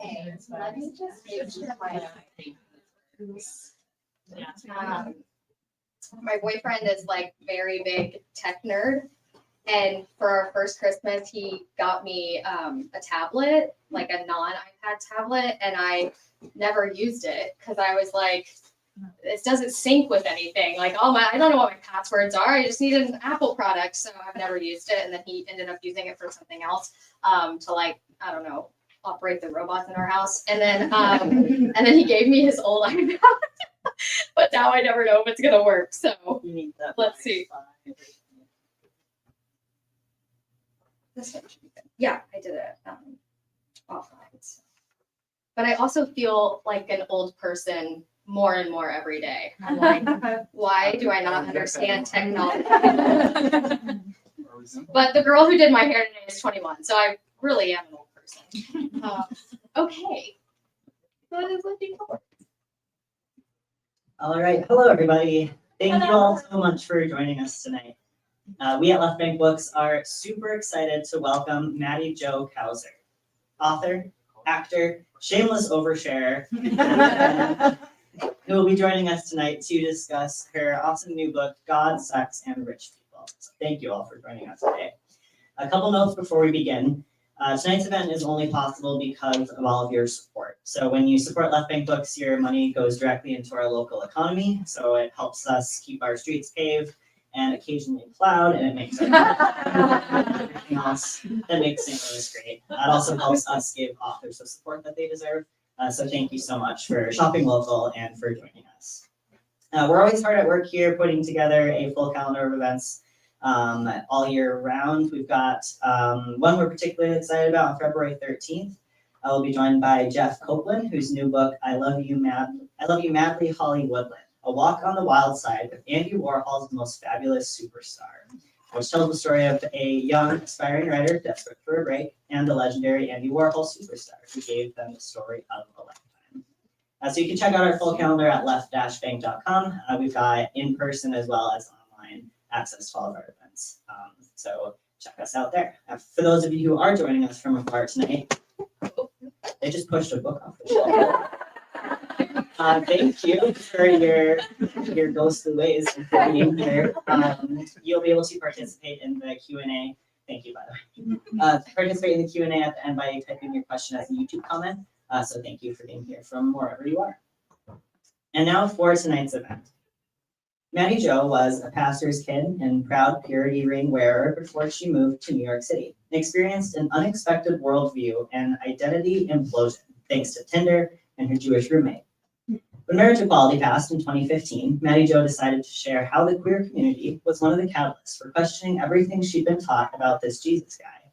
Okay, let me just make sure my boyfriend is like very big tech nerd, and for our first Christmas, he got me a tablet, like a non-iPad tablet, and I never used it because I was like, this doesn't sync with anything. Like I don't know what my passwords are. I just need an Apple product, so I've never used it. And then he ended up using it for something else, to like, I don't know, operate the robots in our house. And then he gave me his old iPad, but now I never know if it's gonna work. So let's see. This one should be good. Yeah, I did it offline. So. But I also feel like an old person more and more every day. I'm like, why do I not understand technology? But the girl who did my hair today is 21, so I really am an old person. Okay. What is looking forward? All right. Hello, everybody. Thank you all so much for joining us tonight. We at Left Bank Books are super excited to welcome Mattie Jo Cowsert, author, actor, shameless oversharer, who will be joining us tonight to discuss her awesome new book, God, Sex, and Rich People. So thank you all for joining us today. A couple notes before we begin. Tonight's event is only possible because of all of your support. So when you support Left Bank Books, your money goes directly into our local economy. So it helps us keep our streets paved and occasionally plowed, and it makes everything else that makes St. Louis great. That also helps us give authors the support that they deserve. So thank you so much for shopping local and for joining us. We're always hard at work here putting together a full calendar of events all year round. We've got one we're particularly excited about on February 13th. I will be joined by Jeff Copeland, whose new book, I Love You Madly, Holly Woodland, A Walk on the Wild Side with Andy Warhol's Most Fabulous Superstar, which tells the story of a young aspiring writer desperate for a break and the legendary Andy Warhol superstar who gave them the story of a lifetime. So you can check out our full calendar at left-bank.com. We've got in-person as well as online access to all of our events. So check us out there. For those of you who are joining us from afar tonight, they just pushed a book off the shelf. Thank you for your ghostly ways and for being here. You'll be able to participate in the Q&A. Thank you, by the way. Participate in the Q&A at the end by typing your question as a YouTube comment. So thank you for being here from wherever you are. And now for tonight's event. Mattie Jo was a pastor's kid and proud purity ring wearer before she moved to New York City and experienced an unexpected worldview and identity implosion thanks to Tinder and her Jewish roommate. When marriage equality passed in 2015, Mattie Jo decided to share how the queer community was one of the catalysts for questioning everything she'd been taught about this Jesus guy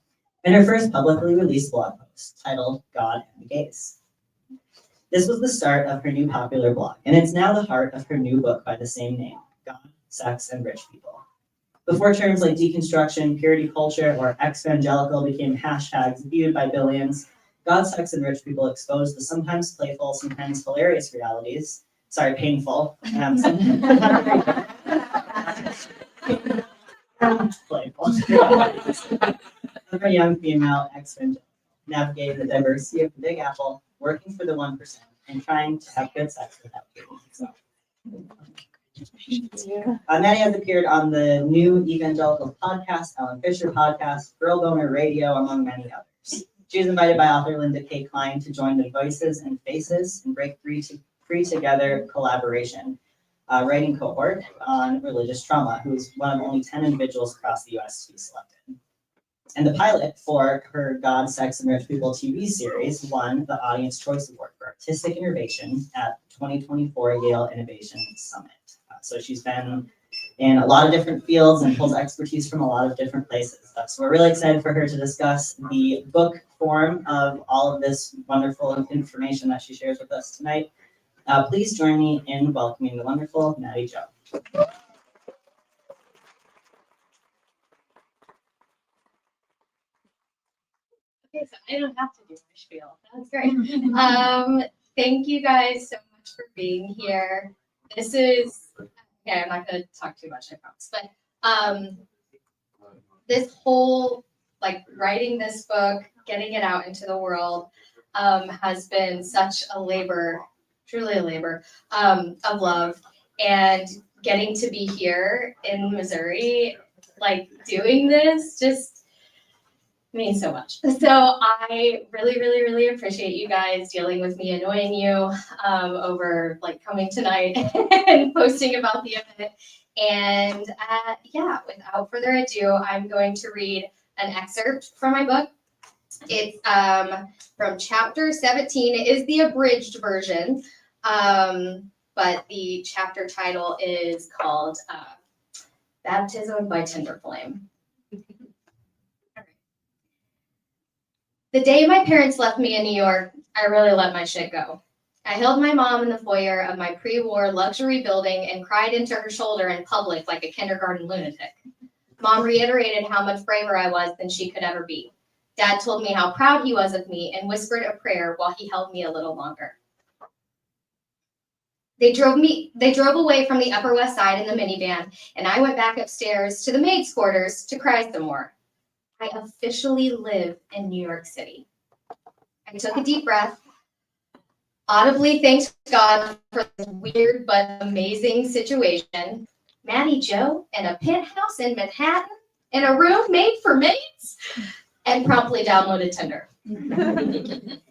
in her first publicly released blog post titled God and the Gays. This was the start of her new popular blog, and it's now the heart of her new book by the same name, God, Sex, and Rich People. Before terms like deconstruction, purity culture, or Evangelical became hashtags viewed by billions, God, Sex, and Rich People exposed the sometimes playful, sometimes hilarious realities. Sorry, painful. Playful. Of a young female ex-evangelical, navigating the diversity of the Big Apple, working for the 1%, and trying to have good sex without killing herself. Mattie has appeared on the new Evangelical podcast, Ellen Fisher podcast, Girl Boner Radio, among many others. She was invited by author Linda K. Klein to join the Voices and Faces and Break Free Together collaboration writing cohort on religious trauma, who is one of only 10 individuals across the U.S. to be selected. And the pilot for her God, Sex, and Rich People TV series won the Audience Choice Award for Artistic Innovation at 2024 Yale Innovation Summit. So she's been in a lot of different fields and pulls expertise from a lot of different places. So we're really excited for her to discuss the book form of all of this wonderful information that she shares with us tonight. Please join me in welcoming the wonderful Mattie Jo. Okay, so I don't have to do my spiel. That's great. Thank you guys so much for being here. This is, okay, I'm not going to talk too much, I promise, but this whole, like, writing this book, getting it out into the world, has been such a labor, truly a labor of love. And getting to be here in Missouri, like doing this, just means so much. So I really, really, really appreciate you guys dealing with me annoying you over like coming tonight and posting about the event. And yeah, without further ado, I'm going to read an excerpt from my book. It's from chapter 17. It is the abridged version, but the chapter title is called Baptism by Tinder Flame. The day my parents left me in New York, I really let my shit go. I held my mom in the foyer of my pre-war luxury building and cried into her shoulder in public like a kindergarten lunatic. Mom reiterated how much braver I was than she could ever be. Dad told me how proud he was of me and whispered a prayer while he held me a little longer. They drove away from the Upper West Side in the minivan, and I went back upstairs to the maid's quarters to cry some more. I officially live in New York City. I took a deep breath, audibly thanked God for this weird but amazing situation. Mattie Jo in a penthouse in Manhattan in a room made for maids, and promptly downloaded Tinder.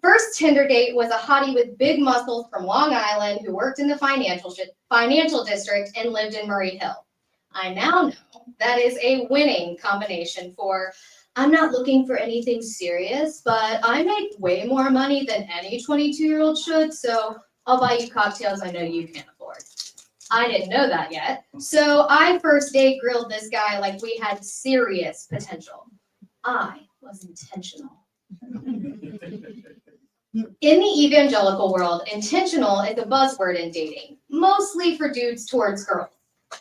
First Tinder date was a hottie with big muscles from Long Island who worked in the financial district and lived in Murray Hill. I now know that is a winning combination for I'm not looking for anything serious, but I make way more money than any 22-year-old should, so I'll buy you cocktails I know you can't afford. I didn't know that yet, so I first date grilled this guy like we had serious potential. I was intentional. In the evangelical world, intentional is a buzzword in dating, mostly for dudes towards girls.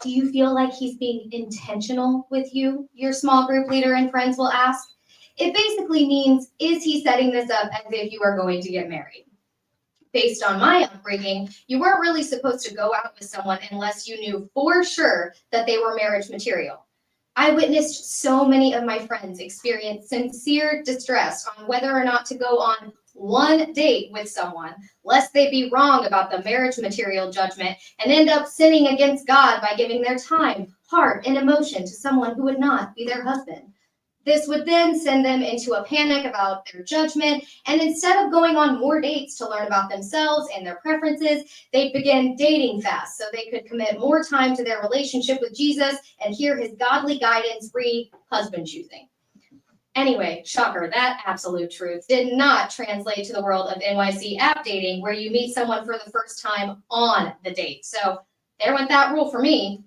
Do you feel like he's being intentional with you? Your small group leader and friends will ask. It basically means, is he setting this up as if you are going to get married? Based on my upbringing, you weren't really supposed to go out with someone unless you knew for sure that they were marriage material. I witnessed so many of my friends experience sincere distress on whether or not to go on one date with someone, lest they be wrong about the marriage material judgment and end up sinning against God by giving their time, heart, and emotion to someone who would not be their husband. This would then send them into a panic about their judgment, and instead of going on more dates to learn about themselves and their preferences, they'd begin dating fast so they could commit more time to their relationship with Jesus and hear his godly guidance re husband choosing. Anyway, shocker, that absolute truth did not translate to the world of NYC app dating, where you meet someone for the first time on the date. So there went that rule for me.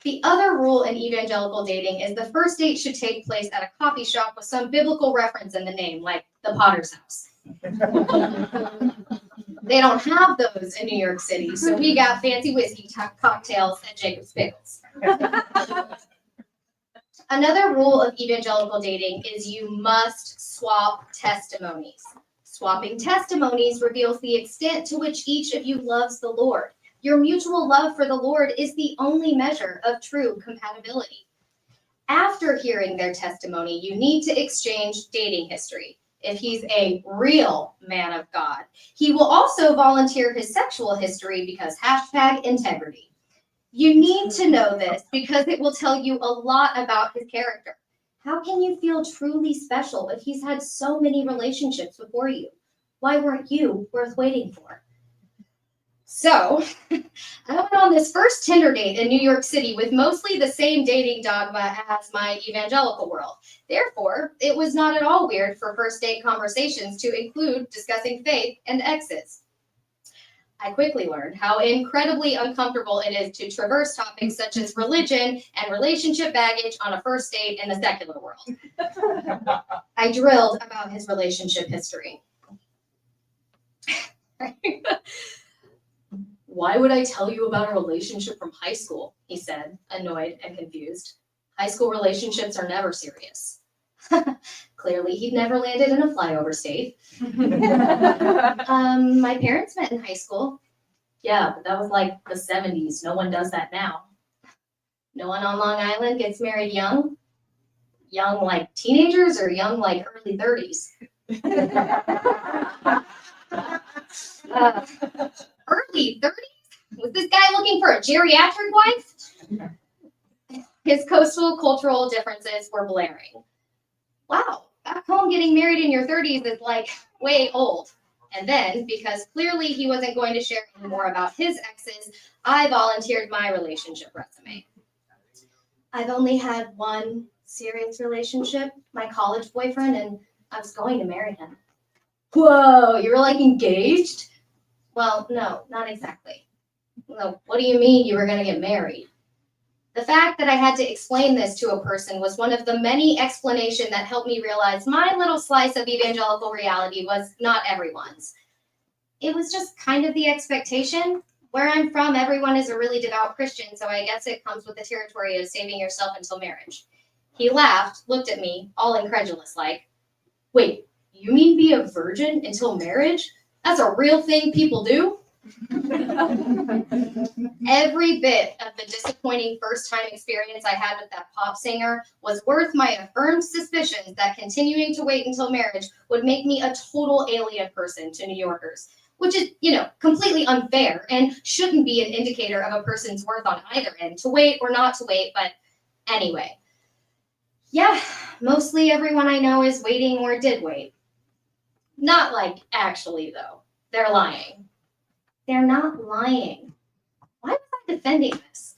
The other rule in evangelical dating is the first date should take place at a coffee shop with some biblical reference in the name, like the Potter's House. They don't have those in New York City, so we got fancy whiskey cocktails at Jacob's Pickles. Another rule of evangelical dating is you must swap testimonies. Swapping testimonies reveals the extent to which each of you loves the Lord. Your mutual love for the Lord is the only measure of true compatibility. After hearing their testimony, you need to exchange dating history. If he's a real man of God, he will also volunteer his sexual history because #integrity. You need to know this because it will tell you a lot about his character. How can you feel truly special if he's had so many relationships before you? Why weren't you worth waiting for? So, I went on this first Tinder date in New York City with mostly the same dating dogma as my evangelical world. Therefore, it was not at all weird for first date conversations to include discussing faith and exes. I quickly learned how incredibly uncomfortable it is to traverse topics such as religion and relationship baggage on a first date in the secular world. I drilled about his relationship history. Why would I tell you about a relationship from high school? He said, annoyed and confused. High school relationships are never serious. Clearly, he'd never landed in a flyover state. My parents met in high school. Yeah, but that was like the 70s. No one does that now. No one on Long Island gets married young? Young like teenagers or young like early 30s? Early 30s? Was this guy looking for a geriatric wife? His coastal cultural differences were blaring. Wow, back home getting married in your 30s is like way old. And then, because clearly he wasn't going to share any more about his exes, I volunteered my relationship resume. I've only had one serious relationship, my college boyfriend, and I was going to marry him. Whoa, you were like engaged? Well, no, not exactly. No, what do you mean you were going to get married? The fact that I had to explain this to a person was one of the many explanations that helped me realize my little slice of evangelical reality was not everyone's. It was just kind of the expectation. Where I'm from, everyone is a really devout Christian, so I guess it comes with the territory of saving yourself until marriage. He laughed, looked at me, all incredulous like, wait, you mean be a virgin until marriage? That's a real thing people do? Every bit of the disappointing first-time experience I had with that pop singer was worth my affirmed suspicions that continuing to wait until marriage would make me a total alien person to New Yorkers, which is, completely unfair and shouldn't be an indicator of a person's worth on either end, to wait or not to wait, but anyway. Yeah, mostly everyone I know is waiting or did wait. Not like actually, though. They're lying. They're not lying. Why was I defending this?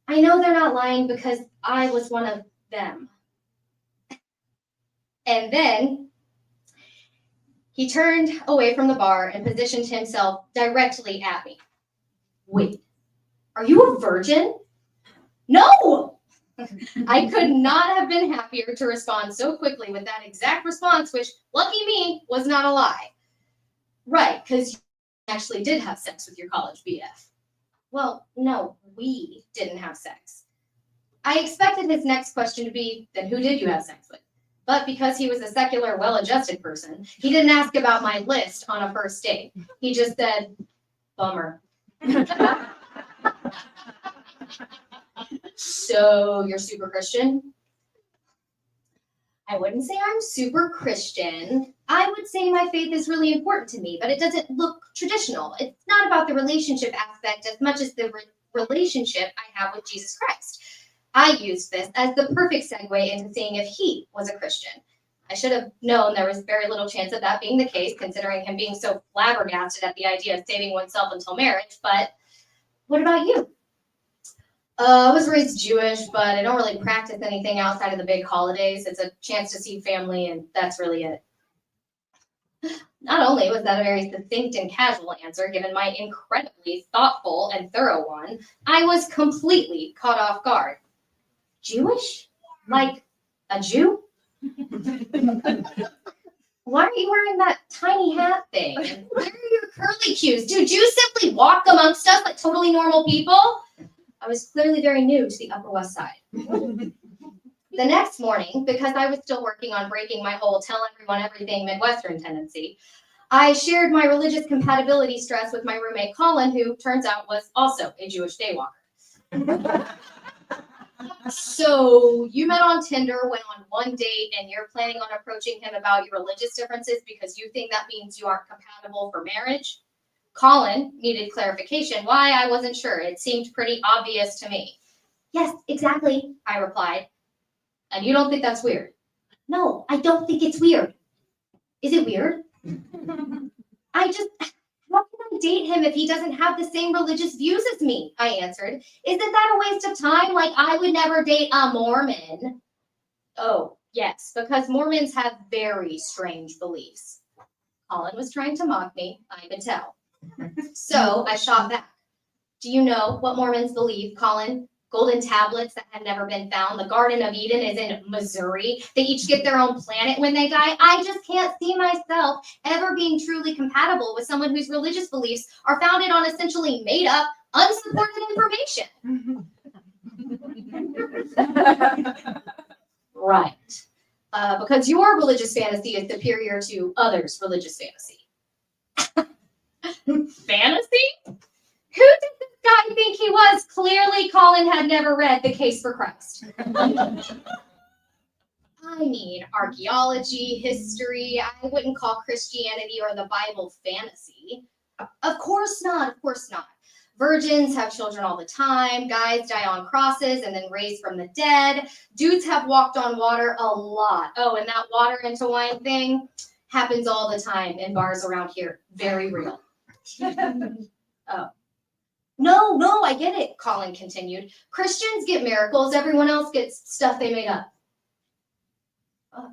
I know they're not lying because I was one of them. And then he turned away from the bar and positioned himself directly at me. Wait, are you a virgin? No! I could not have been happier to respond so quickly with that exact response, which, lucky me, was not a lie. Right, because you actually did have sex with your college BF. Well, no, we didn't have sex. I expected his next question to be, then who did you have sex with? But because he was a secular, well-adjusted person, he didn't ask about my list on a first date. He just said, bummer. So, you're super Christian? I wouldn't say I'm super Christian. I would say my faith is really important to me, but it doesn't look traditional. It's not about the relationship aspect as much as the relationship I have with Jesus Christ. I used this as the perfect segue into seeing if he was a Christian. I should have known there was very little chance of that being the case, considering him being so flabbergasted at the idea of saving oneself until marriage, but what about you? I was raised Jewish, but I don't really practice anything outside of the big holidays. It's a chance to see family, and that's really it. Not only was that a very succinct and casual answer, given my incredibly thoughtful and thorough one, I was completely caught off guard. Jewish? Like a Jew? Why are you wearing that tiny hat thing? And where are your curly cues? Do Jews simply walk amongst us like totally normal people? I was clearly very new to the Upper West Side. The next morning, because I was still working on breaking my whole tell everyone everything Midwestern tendency, I shared my religious compatibility stress with my roommate Colin, who turns out was also a Jewish daywalker. So you met on Tinder, went on one date, and you're planning on approaching him about your religious differences because you think that means you aren't compatible for marriage? Colin needed clarification why I wasn't sure. It seemed pretty obvious to me. Yes, exactly, I replied. And you don't think that's weird? No, I don't think it's weird. Is it weird? How can I date him if he doesn't have the same religious views as me? I answered. Isn't that a waste of time? Like, I would never date a Mormon. Oh, yes, because Mormons have very strange beliefs. Colin was trying to mock me, I could tell. So I shot back. Do you know what Mormons believe, Colin? Golden tablets that have never been found. The Garden of Eden is in Missouri. They each get their own planet when they die. I just can't see myself ever being truly compatible with someone whose religious beliefs are founded on essentially made up, unsupported information. Right. Because your religious fantasy is superior to others' religious fantasy. Fantasy? Who did this guy think he was? Clearly, Colin had never read The Case for Christ. I mean, archaeology, history. I wouldn't call Christianity or the Bible fantasy. Of course not. Of course not. Virgins have children all the time. Guys die on crosses and then raised from the dead. Dudes have walked on water a lot. Oh, and that water into wine thing happens all the time in bars around here. Very real. Oh. No, I get it, Colin continued. Christians get miracles. Everyone else gets stuff they made up. Oh.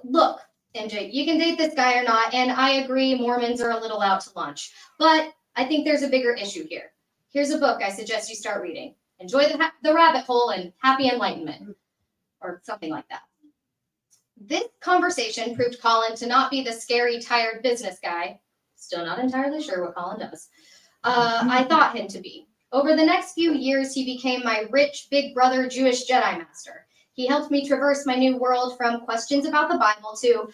Look, MJ, you can date this guy or not, and I agree Mormons are a little out to lunch. But I think there's a bigger issue here. Here's a book I suggest you start reading. Enjoy the rabbit hole and happy enlightenment. Or something like that. This conversation proved Colin to not be the scary, tired business guy. Still not entirely sure what Colin does. I thought him to be. Over the next few years, he became my rich, big brother Jewish Jedi Master. He helped me traverse my new world from questions about the Bible to,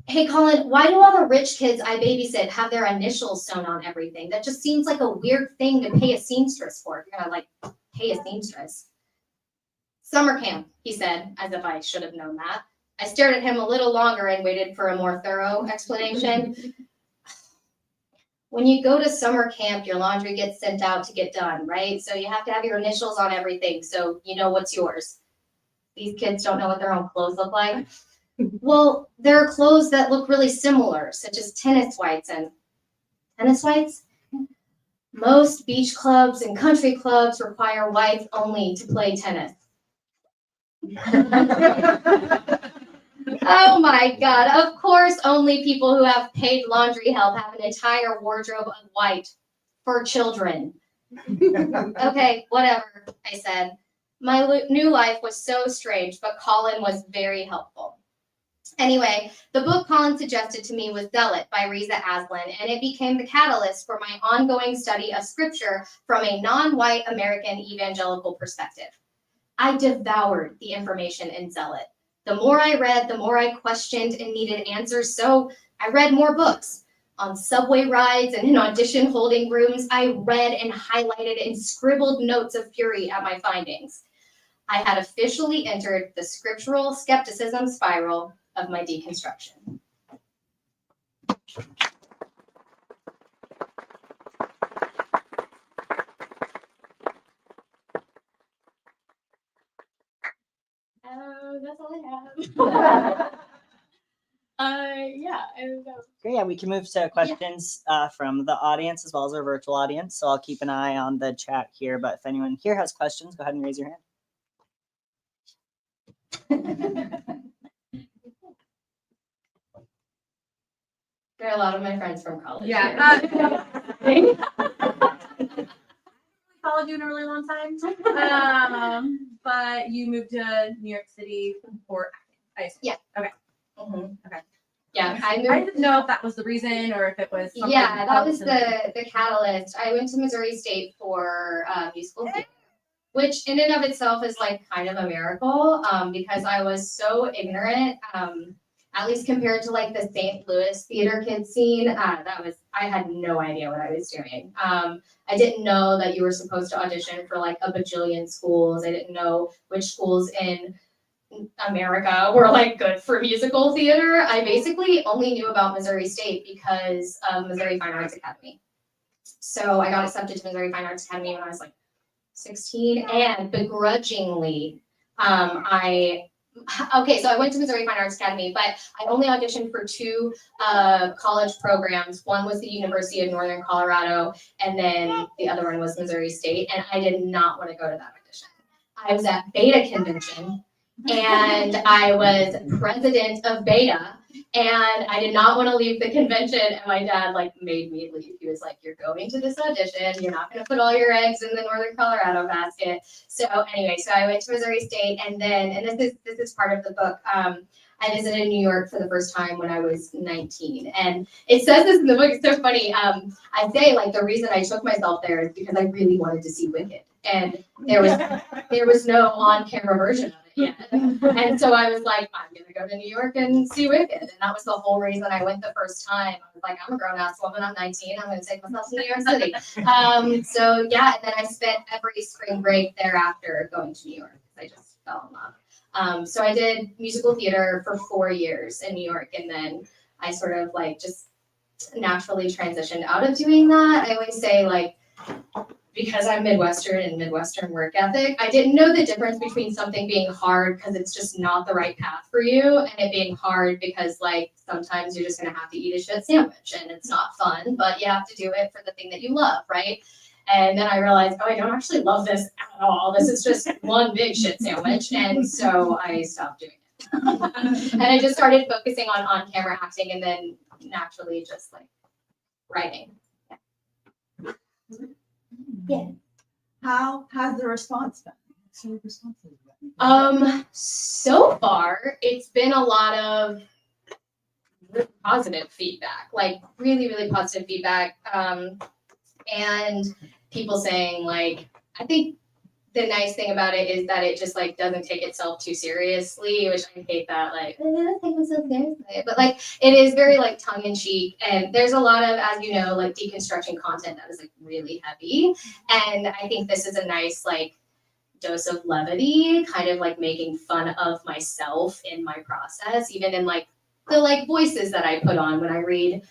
hey, Colin, why do all the rich kids I babysit have their initials sewn on everything? That just seems like a weird thing to pay a seamstress for. You're gonna, like, pay a seamstress. Summer camp, he said, as if I should have known that. I stared at him a little longer and waited for a more thorough explanation. When you go to summer camp, your laundry gets sent out to get done, right? So you have to have your initials on everything so you know what's yours. These kids don't know what their own clothes look like. Well, there are clothes that look really similar, such as tennis whites and tennis whites. Most beach clubs and country clubs require whites only to play tennis. Oh my God, of course only people who have paid laundry help have an entire wardrobe of white for children. Okay, whatever, I said. My new life was so strange, but Colin was very helpful. Anyway, the book Colin suggested to me was Zealot by Reza Aslan, and it became the catalyst for my ongoing study of scripture from a non-white American evangelical perspective. I devoured the information in Zealot. The more I read, the more I questioned and needed answers, so I read more books. On subway rides and in audition holding rooms, I read and highlighted and scribbled notes of fury at my findings. I had officially entered the scriptural skepticism spiral of my deconstruction. That's all I have. Yeah, I don't know. Great, yeah, we can move to questions from the audience as well as our virtual audience. So I'll keep an eye on the chat here, but if anyone here has questions, go ahead and raise your hand. There are a lot of my friends from college. Yeah. Followed you in a really long time. But you moved to New York City for acting. Yeah. Okay. Mm-hmm. Okay. Yeah, I didn't know if that was the reason or if it was something yeah, that was else. the catalyst. I went to Missouri State for musical theater, which in and of itself is like kind of a miracle because I was so ignorant, at least compared to like the St. Louis theater kid scene. I had no idea what I was doing. I didn't know that you were supposed to audition for like a bajillion schools. I didn't know which schools in America were like good for musical theater. I basically only knew about Missouri State because of Missouri Fine Arts Academy. So I got accepted to Missouri Fine Arts Academy when I was like 16, and begrudgingly, so I went to Missouri Fine Arts Academy, but I only auditioned for 2 college programs. One was the University of Northern Colorado, and then the other one was Missouri State, and I did not want to go to that audition. I was at Beta Convention, and I was president of Beta, and I did not want to leave the convention, and my dad like made me leave. He was like, you're going to this audition, you're not going to put all your eggs in the Northern Colorado basket. So anyway, so I went to Missouri State, and this is part of the book. I visited New York for the first time when I was 19, and it says this in the book. It's so funny. I say like the reason I took myself there is because I really wanted to see Wicked, and there was no on-camera version of it yet. And so I was like, I'm gonna go to New York and see Wicked, and that was the whole reason I went the first time. I was like, I'm a grown-ass woman. I'm 19. I'm gonna take myself to New York City. So yeah, and then I spent every spring break thereafter going to New York. I just fell in love. So I did musical theater for 4 years in New York, and then I sort of like just naturally transitioned out of doing that. I always say like, because I'm Midwestern and Midwestern work ethic, I didn't know the difference between something being hard because it's just not the right path for you, and it being hard because like sometimes you're just gonna have to eat a shit sandwich and it's not fun, but you have to do it for the thing that you love, right? And then I realized, oh, I don't actually love this at all. This is just one big shit sandwich, and so I stopped doing it. And I just started focusing on-camera acting, and then naturally just like writing. Yeah. How has the response been? So far it's been a lot of really positive feedback, like really, really positive feedback. And people saying like, I think the nice thing about it is that it just like doesn't take itself too seriously, which I hate that, like, I take myself seriously. But like it is very like tongue in cheek, and there's a lot of, as you know, like deconstruction content that is like really heavy. And I think this is a nice like dose of levity, kind of like making fun of myself in my process, even in like the like voices that I put on when I read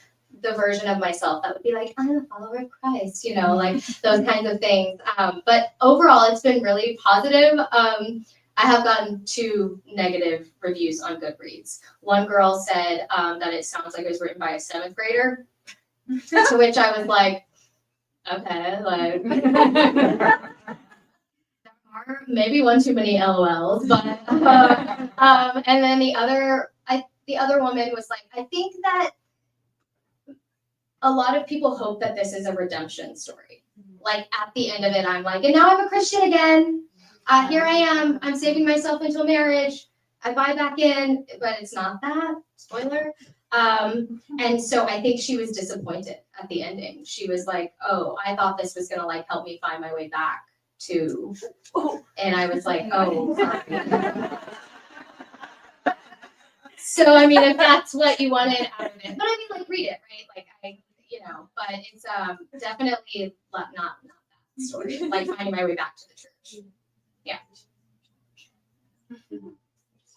the version of myself that would be like, I'm a follower of Christ, you know, like those kinds of things. But overall, it's been really positive. I have gotten 2 negative reviews on Goodreads. One girl said that it sounds like it was written by a 7th grader, to which I was like, okay, like, there are maybe one too many LOLs, but, and then the other woman was like, I think that a lot of people hope that this is a redemption story. Like at the end of it, I'm like, and now I'm a Christian again. Here I am. I'm saving myself into a marriage. I buy back in, but it's not that. Spoiler. And so I think she was disappointed at the ending. She was like, oh, I thought this was gonna like help me find my way back to, and I was like, oh, sorry. So I mean, if that's what you wanted out of it, but I mean, like, read it, right? Like, but it's definitely not that story. Like finding my way back to the church. Yeah.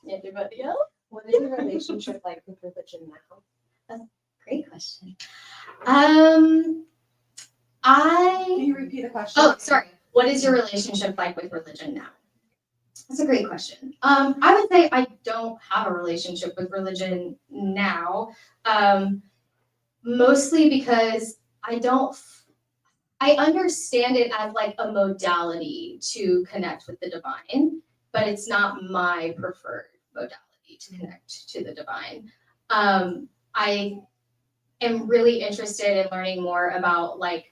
Anybody else? What is your relationship like with religion now? Great question. Can you repeat the question? Oh, sorry. What is your relationship like with religion now? That's a great question. I would say I don't have a relationship with religion now, mostly because I understand it as like a modality to connect with the divine, but it's not my preferred modality to connect to the divine. I am really interested in learning more about like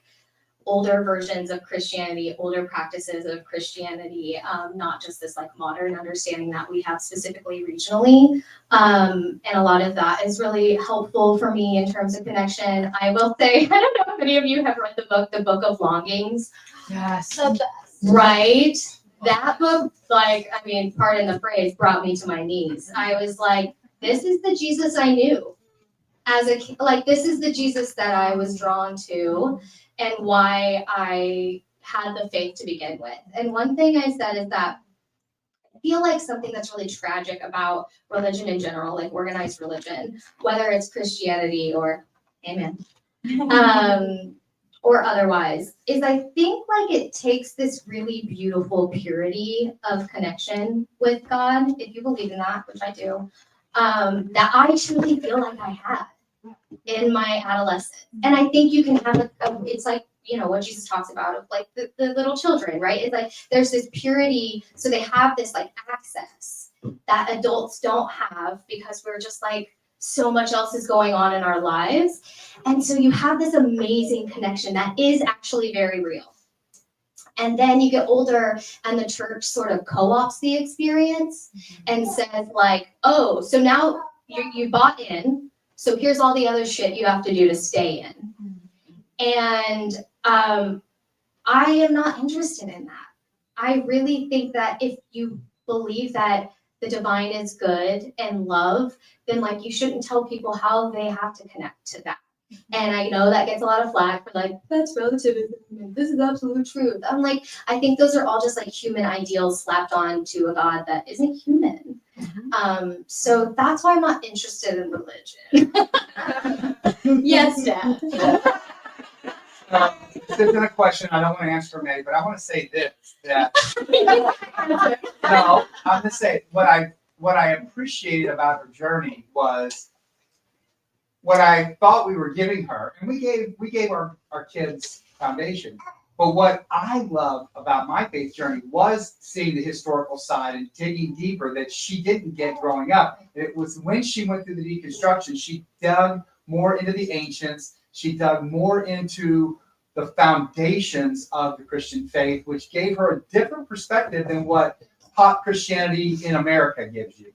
older versions of Christianity, older practices of Christianity, not just this like modern understanding that we have specifically regionally. And a lot of that is really helpful for me in terms of connection. I will say, I don't know if any of you have read the Book of Longings. Yes. The best. Right? That book, like, I mean, pardon the phrase, brought me to my knees. I was like, this is the Jesus I knew. This is the Jesus that I was drawn to, and why I had the faith to begin with. And one thing I said is that I feel like something that's really tragic about religion in general, like organized religion, whether it's Christianity or, amen, or otherwise, is I think like it takes this really beautiful purity of connection with God, if you believe in that, which I do, that I truly feel like I had in my adolescence. And I think you can have it's like, you know, what Jesus talks about of like the little children, right? It's like there's this purity, so they have this like access that adults don't have because we're just like so much else is going on in our lives. And so you have this amazing connection that is actually very real. And then you get older and the church sort of co-ops the experience and says like, oh, so now you bought in, so here's all the other shit you have to do to stay in. And I am not interested in that. I really think that if you believe that the divine is good and love, then like you shouldn't tell people how they have to connect to that. And I know that gets a lot of flack for like, that's relativism, and this is absolute truth. I'm like, I think those are all just like human ideals slapped on to a God that isn't human. So that's why I'm not interested in religion. Yes, Dad. This isn't a question I don't want to answer for Mattie, but I want to say this, that no, I'm gonna say what I appreciated about her journey was what I thought we were giving her, and we gave our kids foundation. But what I love about my faith journey was seeing the historical side and digging deeper that she didn't get growing up. It was when she went through the deconstruction, she dug more into the ancients, she dug more into the foundations of the Christian faith, which gave her a different perspective than what pop Christianity in America gives you.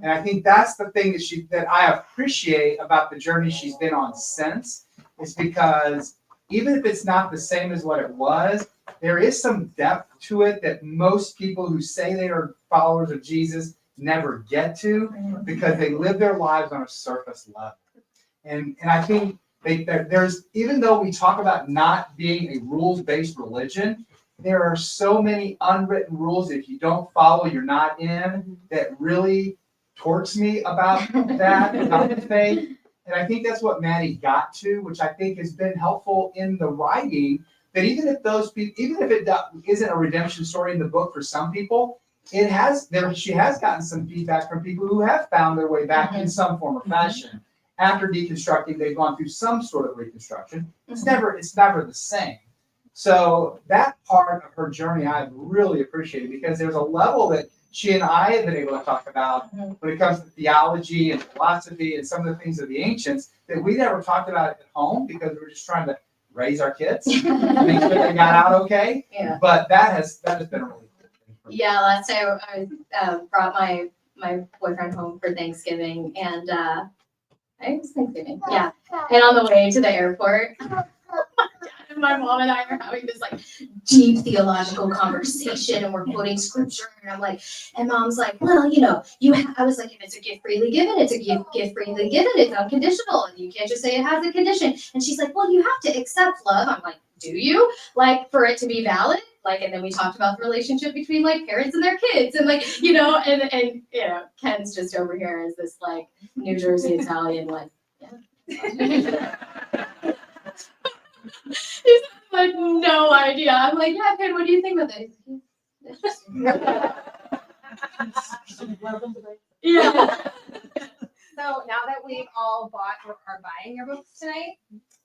And I think that's the thing that I appreciate about the journey she's been on since, is because even if it's not the same as what it was, there is some depth to it that most people who say they are followers of Jesus never get to, because they live their lives on a surface level. And I think there's, even though we talk about not being a rules-based religion, there are so many unwritten rules that if you don't follow, you're not in, that really torques me about that, about the faith. And I think that's what Mattie got to, which I think has been helpful in the writing, that even if those people, even if it isn't a redemption story in the book for some people, she has gotten some feedback from people who have found their way back in some form or fashion. After deconstructing, they've gone through some sort of reconstruction. It's never the same. So that part of her journey I've really appreciated, because there's a level that she and I have been able to talk about when it comes to theology and philosophy and some of the things of the ancients that we never talked about at home, because we were just trying to raise our kids, make sure they got out okay. Yeah. But that has been a really good thing for me. Yeah, last time I brought my boyfriend home for Thanksgiving, and I think it was Thanksgiving. Yeah, and on the way to the airport, and my mom and I are having this like deep theological conversation, and we're quoting scripture, and I'm like, and mom's like, well, you know, I was like, if it's a gift freely given, it's a gift freely given, it's unconditional, and you can't just say it has a condition. And she's like, well, you have to accept love. I'm like, do you? Like, for it to be valid? Like, and then we talked about the relationship between like parents and their kids, and like, you know, and you know, Ken's just over here as this like New Jersey Italian, like, yeah. He's like, no idea. I'm like, yeah, Ken, what do you think about this? Yeah. So now that we've all bought or are buying your books tonight,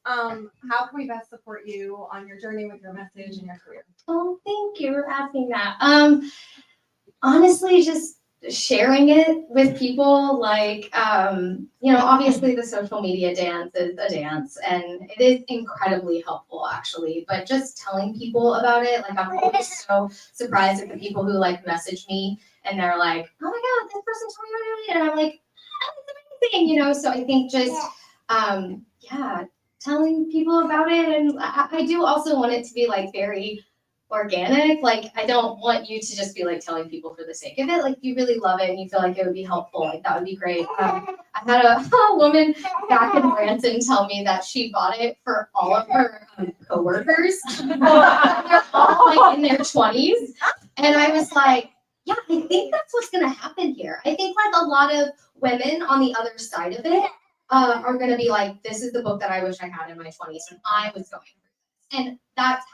how can we best support you on your journey with your message and your career? Oh, thank you for asking that. Honestly, just sharing it with people, like, you know, obviously the social media dance is a dance, and it is incredibly helpful, actually, but just telling people about it, like, I'm always so surprised at the people who, like, message me, and they're like, oh my God, this person told me about it, and I'm like, oh, it's amazing, you know, so I think just, yeah, telling people about it, and I do also want it to be, like, very organic. Like, I don't want you to just be like telling people for the sake of it. Like, if you really love it and you feel like it would be helpful, like that would be great. I had a woman back in Branson tell me that she bought it for all of her coworkers. They're all like in their 20s, and I was like, yeah, I think that's what's gonna happen here. I think like a lot of women on the other side of it are gonna be like, this is the book that I wish I had in my 20s when I was going. And that's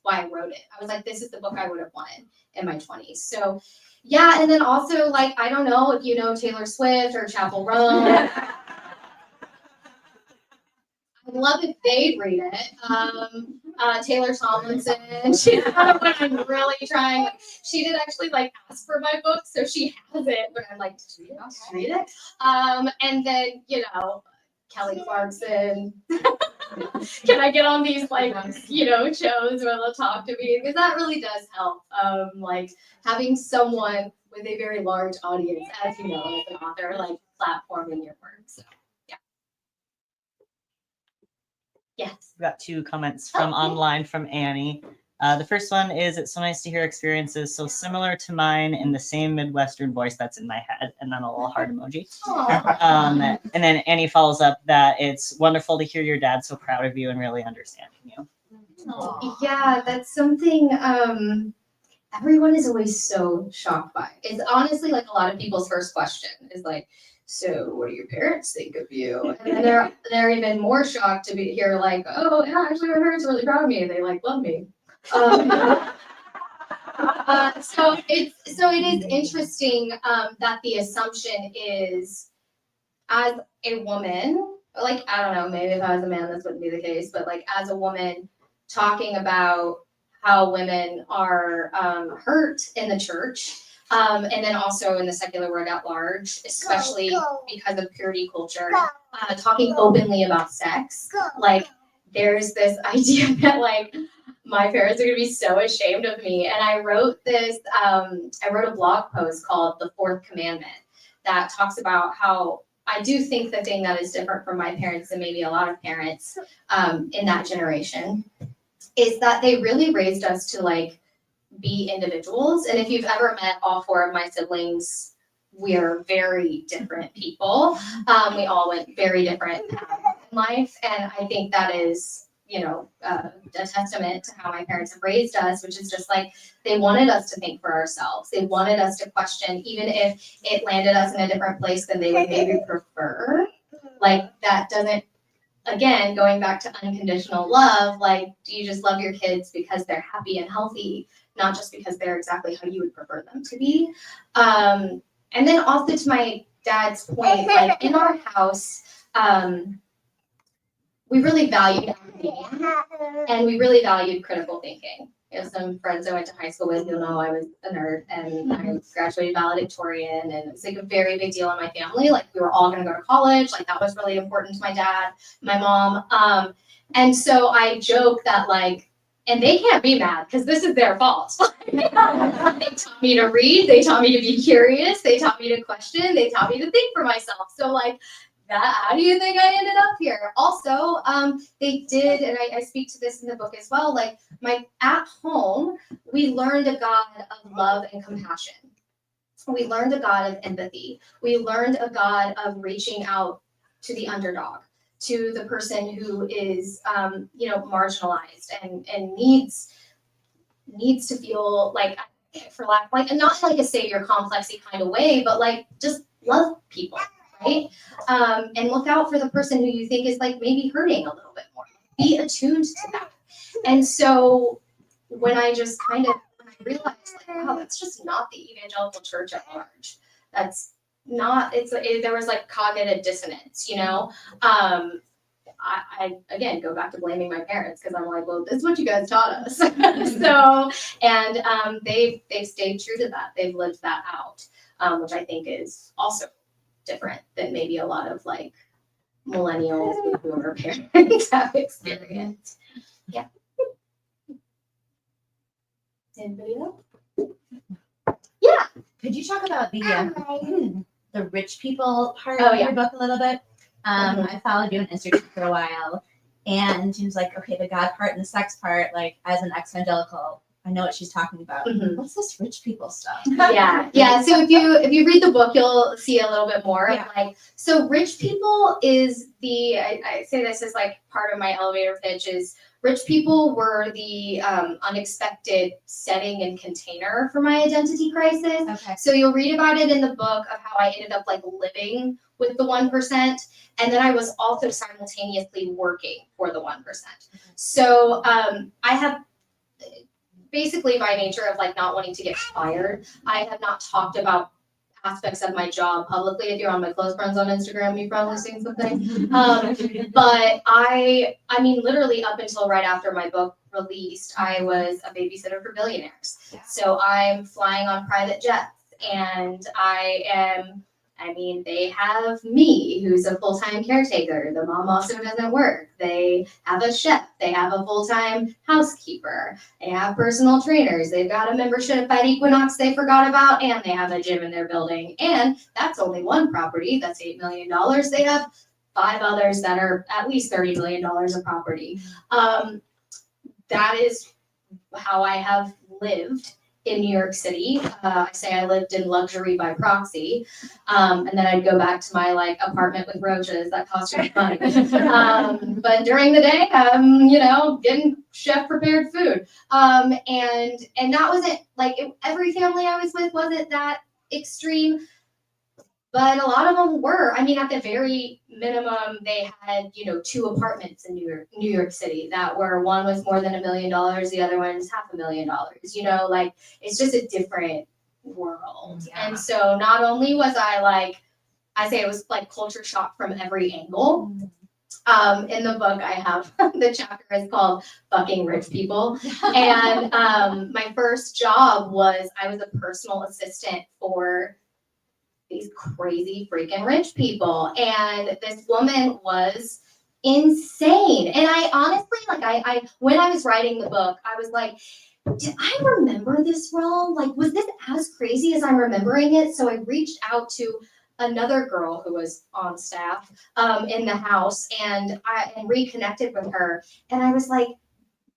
why I wrote it. I was like, this is the book I would have wanted in my 20s. So yeah, and then also like, I don't know if you know Taylor Swift or Chapel Roan. I'd love if they'd read it. Taylor Tomlinson, she's one of I'm really trying. She did actually like ask for my book, so she has it, but I'm like, did you not read it? And then, you know, Kelly Clarkson. Can I get on these like, you know, shows where they'll talk to me? Because that really does help. Like having someone with a very large audience, as you know, as an author, like platforming your work. So yeah. Yes. We got two comments from online from Annie. The first one is, it's so nice to hear experiences so similar to mine in the same Midwestern voice that's in my head, and then a little heart emoji. And then Annie follows up that it's wonderful to hear your dad so proud of you and really understanding you. Yeah, that's something everyone is always so shocked by. It's honestly like a lot of people's first question is like, so what do your parents think of you? And then they're even more shocked to be here like, oh yeah, actually my parents are really proud of me. They like love me. So it is interesting that the assumption is, as a woman, like I don't know, maybe if I was a man this wouldn't be the case, but like as a woman talking about how women are hurt in the church, and then also in the secular world at large, especially because of purity culture, talking openly about sex, like there's this idea that like my parents are gonna be so ashamed of me. And I wrote this, I wrote a blog post called The Fourth Commandment that talks about how I do think the thing that is different from my parents and maybe a lot of parents in that generation is that they really raised us to like be individuals. And if you've ever met all four of my siblings, we're very different people. We all went very different paths in life. And I think that is, you know, a testament to how my parents have raised us, which is just like, they wanted us to think for ourselves. They wanted us to question, even if it landed us in a different place than they would maybe prefer. Like that doesn't, again, going back to unconditional love, like, do you just love your kids because they're happy and healthy, not just because they're exactly how you would prefer them to be? And then also to my dad's point, like in our house, we really valued empathy and we really valued critical thinking. You know, some friends I went to high school with, you'll know I was a nerd and I graduated valedictorian, and it was like a very big deal in my family. Like we were all gonna go to college, like that was really important to my dad, my mom. And so I joke that like, and they can't be mad because this is their fault. They taught me to read, they taught me to be curious, they taught me to question, they taught me to think for myself. So like, how do you think I ended up here? Also, they did, and I speak to this in the book as well, like at home, we learned a God of love and compassion. We learned a God of empathy. We learned a God of reaching out to the underdog, to the person who is, you know, marginalized and needs to feel like, for lack, like, and not like a savior complexy kind of way, but like just love people. Right? And look out for the person who you think is like maybe hurting a little bit more. Be attuned to that. And so when I just kind of realized like, wow, that's just not the evangelical church at large. That's not, there was like cognitive dissonance, you know? I again go back to blaming my parents because I'm like, well, this is what you guys taught us. So, and they've stayed true to that. They've lived that out, which I think is also different than maybe a lot of like millennials and boomer parents have experienced. Yeah. Anybody else? Yeah. Could you talk about the rich people part Oh, of yeah. your book a little bit? I followed you on Instagram for a while, and she was like, okay, the God part and the sex part, like as an evangelical, I know what she's talking about. Mhm. What's this rich people stuff? Yeah. So if you read the book, you'll see a little bit more. Yeah. Of like, so rich people is I say this as like part of my elevator pitch is rich people were the unexpected setting and container for my identity crisis. Okay. So you'll read about it in the book of how I ended up like living with the 1%. And then I was also simultaneously working for the 1%. So I have, basically by nature of like not wanting to get fired, I have not talked about aspects of my job publicly. If you're on my close friends on Instagram, you've probably seen something. But I mean, literally up until right after my book released, I was a babysitter for billionaires. So I'm flying on private jets, and they have me, who's a full-time caretaker. The mom also doesn't work. They have a chef. They have a full-time housekeeper. They have personal trainers. They've got a membership at Equinox they forgot about, and they have a gym in their building. And that's only one property. That's $8 million. They have 5 others that are at least $30 million of property. That is how I have lived in New York City. I say I lived in luxury by proxy. And then I'd go back to my like apartment with roaches that cost you money. But during the day, getting chef prepared food. And that wasn't like every family I was with wasn't that extreme. But a lot of them were. I mean, at the very minimum, they had, 2 apartments in New York City that were, one was more than $1 million, the other one's $500,000. Like it's just a different world. Yeah. And so not only was I say it was like culture shock from every angle. In the book, I have the chapter is called "Fucking Rich People," and my first job was I was a personal assistant for these crazy freaking rich people, and this woman was insane. And I honestly, I when I was writing the book, I was like, did I remember this wrong? Like, was this as crazy as I'm remembering it? So I reached out to another girl who was on staff in the house, and reconnected with her, and I was like,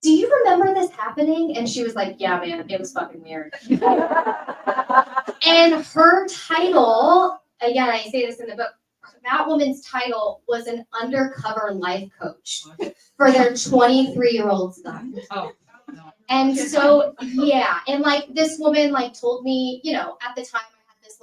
do you remember this happening? And she was like, yeah, man, it was fucking weird. And her title, again, I say this in the book, that woman's title was an undercover life coach for their 23-year-old son. Oh. And so, yeah, and like this woman told me, at the time I had this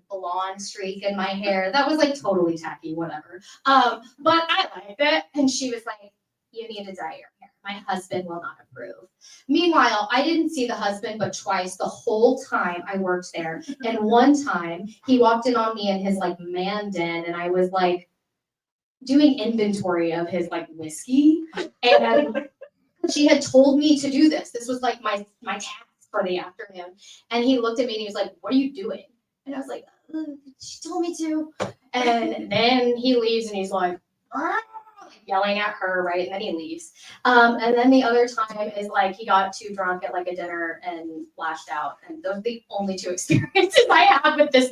blonde streak in my hair that was totally tacky, whatever. But I liked it. And she was like, you need to dye your hair. My husband will not approve. Meanwhile, I didn't see the husband but twice the whole time I worked there. And one time he walked in on me in his man den, and I was doing inventory of his whiskey. And she had told me to do this. This was my task for the afternoon. And he looked at me and he was like, what are you doing? And I was like, she told me to. And then he leaves and he's like, yelling at her, right? And then he leaves. And then the other time is he got too drunk at a dinner and lashed out. And those are the only 2 experiences I had with this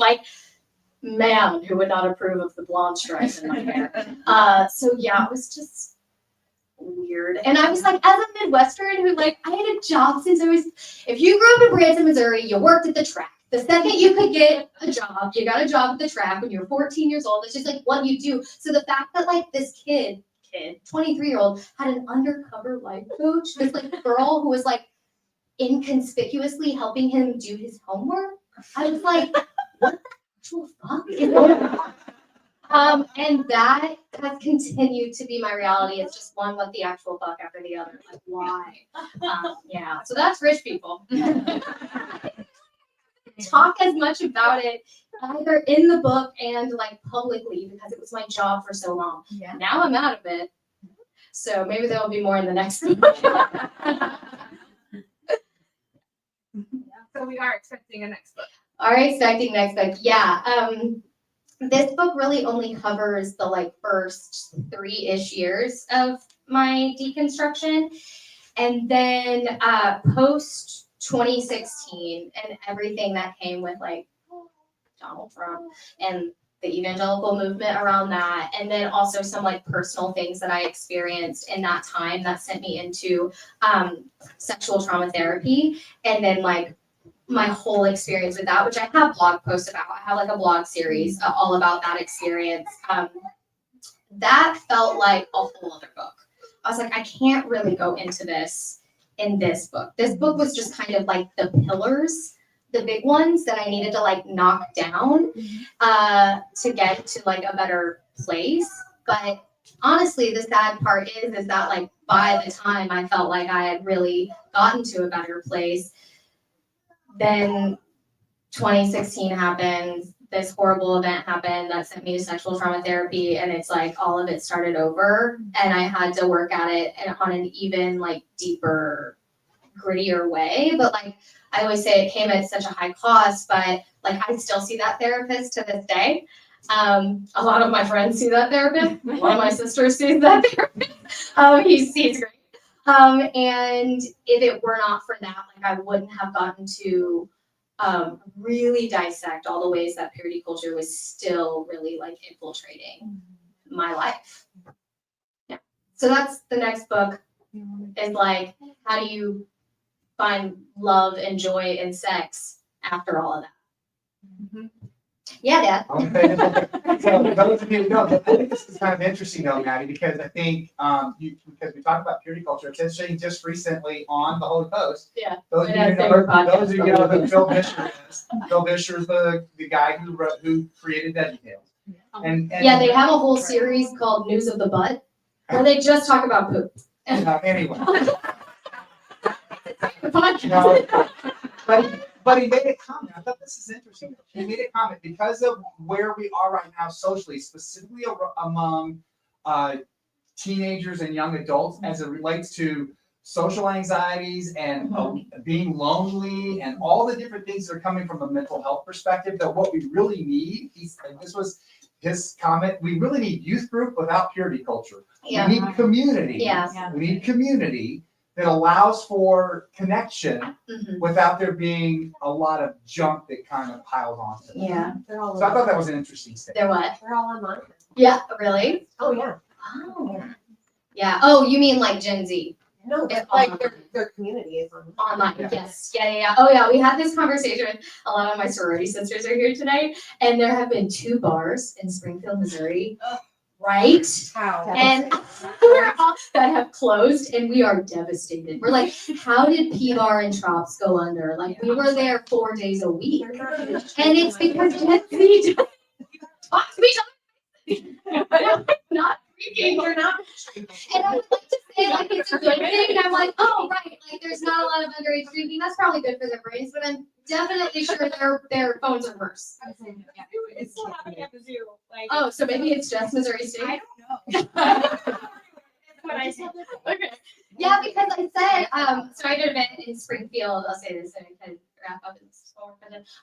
man who would not approve of the blonde stripes in my hair. So yeah, it was just weird. And I was as a Midwestern who I had a job since I was, if you grew up in Branson, Missouri, you worked at the track. The second you could get a job, you got a job at the track when you were 14 years old. It's just what you do. So the fact that this kid, 23-year-old, had an undercover life coach, this girl who was inconspicuously helping him do his homework, I was like, what the actual fuck is going on? And that has continued to be my reality. It's just one what the actual fuck after the other. Why? Yeah. So that's rich people. Talk as much about it either in the book and publicly because it was my job for so long. Yeah. Now I'm out of it. So maybe there will be more in the next book. So we are expecting a next book. All right, expecting next book. Yeah. This book really only covers the first 3-ish years of my deconstruction. And then post 2016 and everything that came with Donald Trump and the evangelical movement around that, and then also some personal things that I experienced in that time that sent me into sexual trauma therapy, and then my whole experience with that, which I have blog posts about. I have a blog series all about that experience. That felt like a whole other book. I was I can't really go into this in this book. This book was just kind of the pillars, the big ones that I needed to knock down to get to a better place. But honestly, the sad part is that by the time I felt I had really gotten to a better place, then 2016 happened. This horrible event happened that sent me to sexual trauma therapy, and it's all of it started over, and I had to work at it on an even deeper, grittier way. But I always say, it came at such a high cost, but I still see that therapist to this day. A lot of my friends see that therapist. One of my sisters sees that therapist. He's great. And if it were not for that, I wouldn't have gotten to really dissect all the ways that purity culture was still really infiltrating my life. Yeah. So that's the next book is how do you find love and joy in sex after all of that. Mhm. Yeah, Dad. So those of you who know, I think this is kind of interesting though, Mattie, because I think because we talk about purity culture, it's interesting just recently on the Holy Post. Yeah. Those of you who know who Phil Vischer is. Phil Vischer is the guy who created VeggieTales. And Yeah, they have a whole series called News of the Butt where they just talk about poop. Anyway. The podcast. No, but he made a comment. I thought this is interesting. He made a comment because of where we are right now socially, specifically among teenagers and young adults, as it relates to social anxieties and being lonely and all the different things that are coming from a mental health perspective. That what we really need, and this was his comment, we really need youth group without purity culture. Yeah. We need community. Yeah. We need community that allows for connection Mhm. without there being a lot of junk that kind of piles onto it. Yeah. They're all So I thought that was an interesting statement. They're what? They're all online. Yeah, really? Oh yeah. Oh. Yeah. Oh, you mean like Gen Z? No, It's but like online. their community is on. Online, Yeah. yes. Yeah. Oh, yeah. We had this conversation with a lot of my sorority sisters are here tonight, and there have been 2 bars in Springfield, Missouri, right? How? And we're all that have closed, and we are devastated. We're like, how did P-Bar and Trops go under? Like, we were there 4 days a week, and it's because Gen Z don't talk to each other. They're not freaking. They're not. And I would like to say like it's a good thing, and I'm like, oh right, like there's not a lot of underage drinking. That's probably good for their brains, but I'm definitely sure their phones are worse. It's still happening at the zoo. Like, Oh, so maybe it's just Missouri State. I don't know. That's what I said. Okay. Yeah, because I said so I did an event in Springfield. I'll say this and I can wrap up in this forward.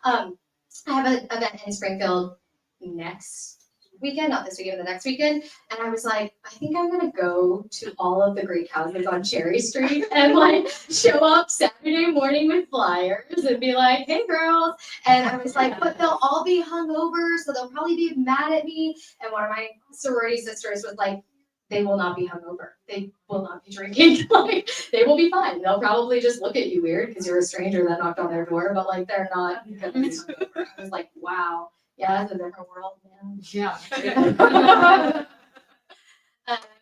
I have an event in Springfield next weekend, not this weekend, the next weekend. And I was like, I think I'm gonna go to all of the Greek houses on Cherry Street and like show up Saturday morning with flyers and be like, hey girls. And I was like, but they'll all be hungover, so they'll probably be mad at me. And one of my sorority sisters was like, they will not be hungover. They will not be drinking. Like they will be fine. They'll probably just look at you weird because you're a stranger that knocked on their door, but like they're not gonna be hungover. I was like, wow. Yeah, it's a different world, man. Yeah.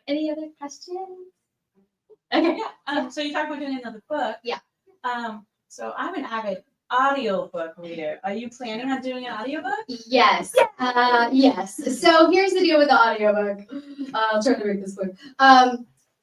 Any other questions? Okay. So you talked about doing another book. Yeah. So I'm an avid audiobook reader. Are you planning on doing an audiobook? Yes. Yes. So here's the deal with the audiobook. I'll try to make this quick.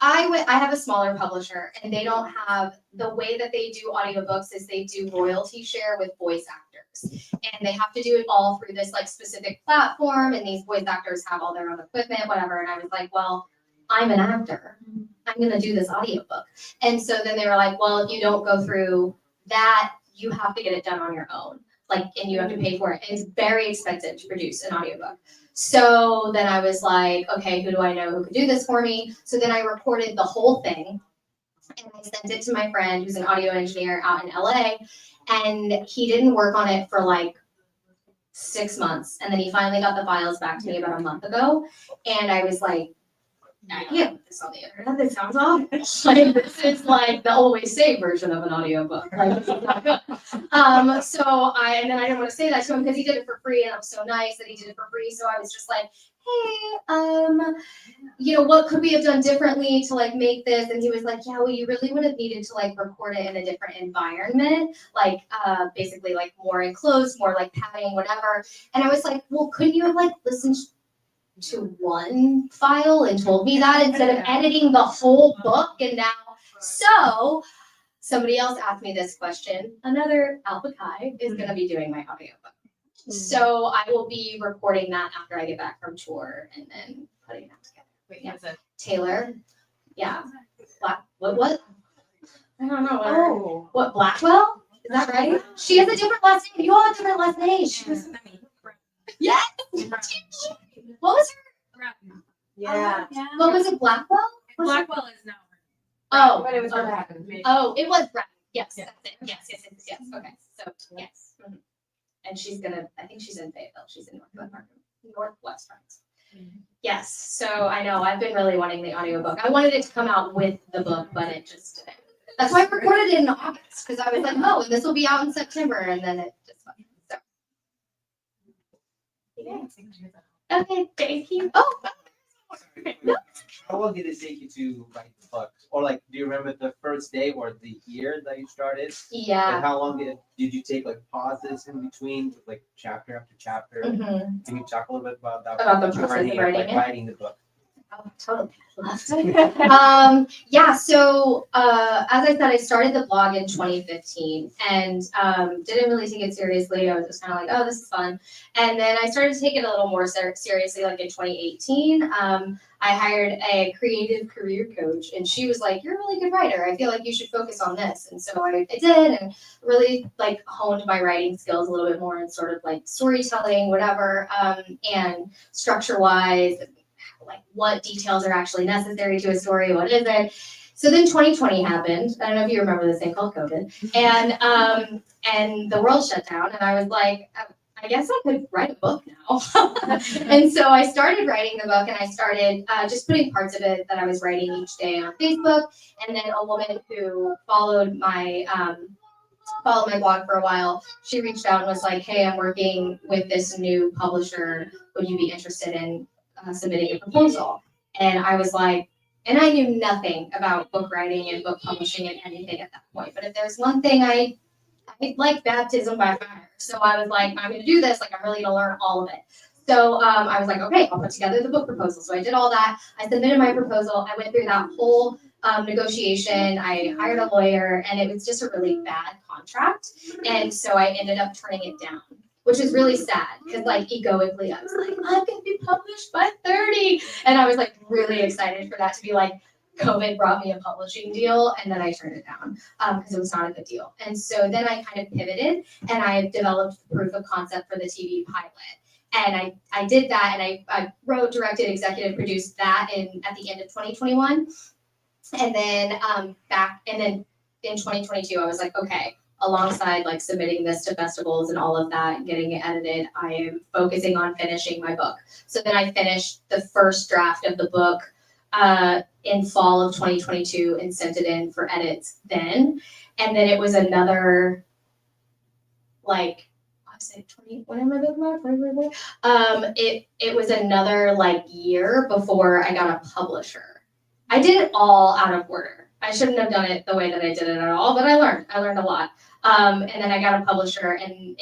I have a smaller publisher, and they don't have the way that they do audiobooks is they do royalty share with voice actors, and they have to do it all through this like specific platform, and these voice actors have all their own equipment, whatever. And I was like, well, I'm an actor. I'm gonna do this audiobook. And so then they were like, well, if you don't go through that, you have to get it done on your own. Like, and you have to pay for it. And it's very expensive to produce an audiobook. So then I was like, okay, who do I know who could do this for me? So then I recorded the whole thing and I sent it to my friend who's an audio engineer out in LA. And he didn't work on it for like 6 months. And then he finally got the files back to me about a month ago. And I was like, I can't put this on the internet. This sounds awful. Like this is like the always saved version of an audiobook. Like this is not good. And then I didn't want to say that to him because he did it for free, and I'm so nice that he did it for free. So I was just like, hey, what could we have done differently to like make this? And he was like, yeah, well, you really would have needed to like record it in a different environment, like basically like more enclosed, more like padding, whatever. And I was like, well, couldn't you have like listened to one file and told me that instead of editing the whole book? And now, so somebody else asked me this question. Another Alpha Chi is going to be doing my audiobook. So I will be recording that after I get back from tour and then putting that together. Wait, Yeah. is it? Taylor. Yeah. What? I don't know. Oh. What, Blackwell? Is that right? She has a different last name. You all have different last names. Yes. What was her? Yeah. What was it? Blackwell? Was it- Blackwell is not. Oh, But it was okay. happened. Oh, it was Brad. Yes, Yeah. that's it. Yes. Okay. So yes. Mhm. And I think she's in Fayetteville. She's in Northwest France. Yes. So I know I've been really wanting the audiobook. I wanted it to come out with the book, but it just didn't. That's why I recorded it in August, because I was like, oh, this will be out in September, and then it just went. So. Okay, thank you. Oh, How long did it take you to write the book? Or like, do you remember the first day or the year that you started? yeah. And how long did you take like pauses in between, like chapter after chapter? Mhm. Can you talk a little bit about that? About the Journey process of of, writing like, it? writing the book. Oh, totally. Yeah, so as I said, I started the blog in 2015 and didn't really take it seriously. I was just kind of like, oh, this is fun. And then I started to take it a little more seriously, like in 2018. I hired a creative career coach, and she was like, you're a really good writer. I feel like you should focus on this. And so I did, and really like honed my writing skills a little bit more in sort of like storytelling, whatever, and structure-wise, like what details are actually necessary to a story, what isn't. So then 2020 happened. I don't know if you remember this thing called COVID, and the world shut down, and I was like, I guess I could write a book now. And so I started writing the book, and I started just putting parts of it that I was writing each day on Facebook. And then a woman who followed my blog for a while, she reached out and was like, hey, I'm working with this new publisher. Would you be interested in submitting a proposal? And I was like, and I knew nothing about book writing and book publishing and anything at that point. But if there's one thing I like baptism by fire. So I was like, I'm going to do this. Like, I'm really going to learn all of it. So I was like, okay, I'll put together the book proposal. So I did all that. I submitted my proposal. I went through that whole negotiation. I hired a lawyer, and it was just a really bad contract. And so I ended up turning it down, which is really sad because, like, egoically, I was like, I'm going to be published by 30. And I was like really excited for that to be like, COVID brought me a publishing deal, and then I turned it down because it was not a good deal. And so then I kind of pivoted, and I developed the proof of concept for the TV pilot. And I did that, and I wrote, directed, executive produced that at the end of 2021. And then in 2022, I was like, okay, alongside like submitting this to festivals and all of that, and getting it edited, I am focusing on finishing my book. So then I finished the first draft of the book in fall of 2022 and sent it in for edits then. And then it was another, like, I was like 20, when am I looking at? It was another like year before I got a publisher. I did it all out of order. I shouldn't have done it the way that I did it at all, but I learned a lot. And then I got a publisher in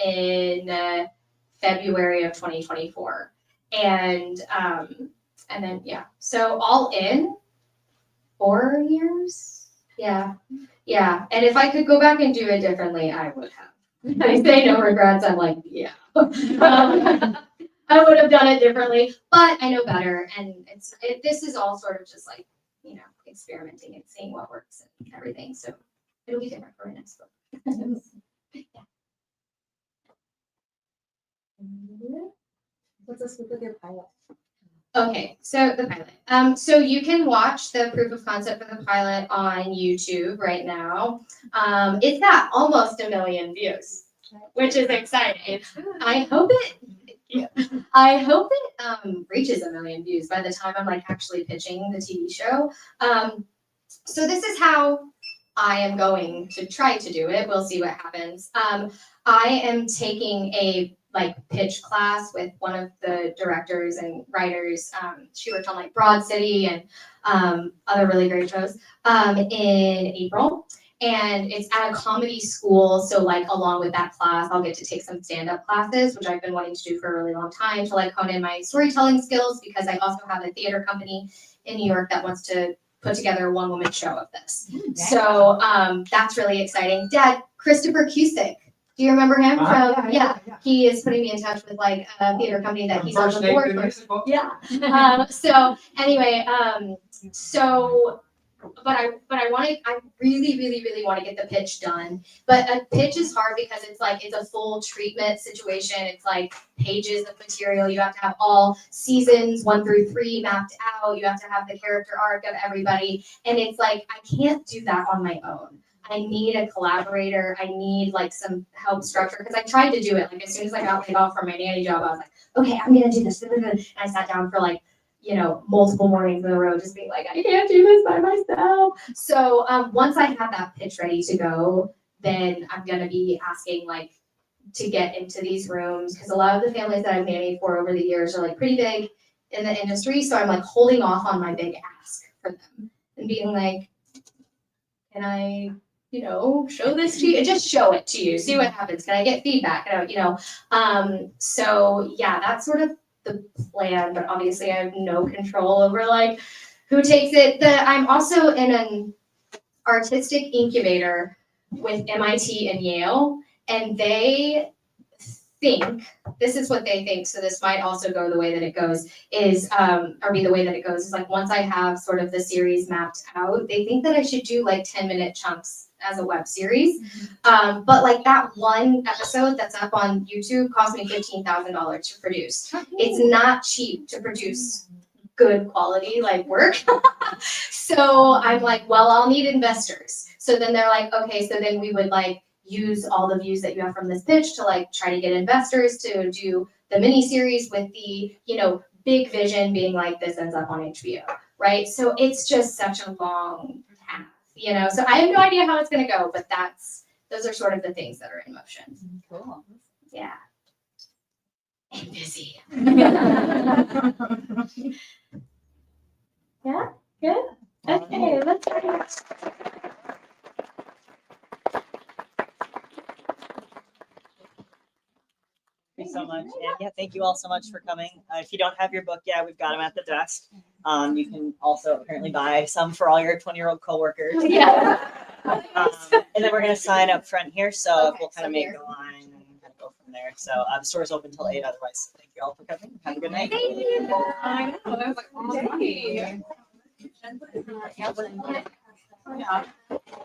February of 2024. And then, yeah, so all in 4 years. Yeah. And if I could go back and do it differently, I would have. I say no regrets. I'm like, yeah. I would have done it differently, but I know better. And this is all sort of just like, experimenting and seeing what works and everything. So it'll be different for my next book. What's this with your pilot? Okay, so the pilot. So you can watch the proof of concept for the pilot on YouTube right now. It's got almost 1 million views, which is exciting. I hope it reaches 1 million views by the time I'm like actually pitching the TV show. So this is how I am going to try to do it. We'll see what happens. I am taking a pitch class with one of the directors and writers. She worked on like Broad City and other really great shows in April. And it's at a comedy school. So like along with that class, I'll get to take some stand-up classes, which I've been wanting to do for a really long time to like hone in my storytelling skills, because I also have a theater company in New York that wants to put together a one-woman show of this. So that's really exciting. Dad, Christopher Cusick. Do you remember him? Yeah. He is putting me in touch with like a theater company that he's on the board for. Yeah. So anyway, but I really want to get the pitch done. But a pitch is hard because it's a full treatment situation. It's like pages of material. You have to have all seasons 1 through 3 mapped out. You have to have the character arc of everybody. And it's like, I can't do that on my own. I need a collaborator. I need like some help structure, because I tried to do it. Like as soon as I got laid off from my nanny job, I was like, okay, I'm gonna do this. And I sat down for like, multiple mornings in a row, just being like, I can't do this by myself. So once I have that pitch ready to go, then I'm gonna be asking like to get into these rooms, because a lot of the families that I've nannied for over the years are like pretty big in the industry. So I'm like holding off on my big ask for them and being like, can I, show this to you? Just show it to you, see what happens. Can I get feedback? So yeah, that's sort of the plan, but obviously I have no control over like who takes it. I'm also in an artistic incubator with MIT and Yale, and they think, this is what they think, so this might also go the way that it goes, or be the way that it goes, is like once I have sort of the series mapped out, they think that I should do like 10-minute chunks as a web series. But like that one episode that's up on YouTube cost me $15,000 to produce. It's not cheap to produce good quality like work. So I'm like, well, I'll need investors. So then they're like, okay, so then we would like use all the views that you have from this pitch to like try to get investors to do the mini series with the, big vision being like this ends up on HBO, right? So it's just such a long path, so I have no idea how it's going to go, but those are sort of the things that are in motion. Cool. Yeah. I'm busy. Yeah, good. Okay, let's Thank you so much. And yeah, thank you all so much for coming. If you don't have your book yet, we've got them at the desk. You can also apparently buy some for all your 20-year-old coworkers. Yeah. And then we're going to sign up front here. So Okay, we'll kind so of make here. a line and kind of go from there. So the store's open till 8 otherwise. Thank you all for coming. Have a good night. Thank you. I know, I was like, oh, Hey. hey.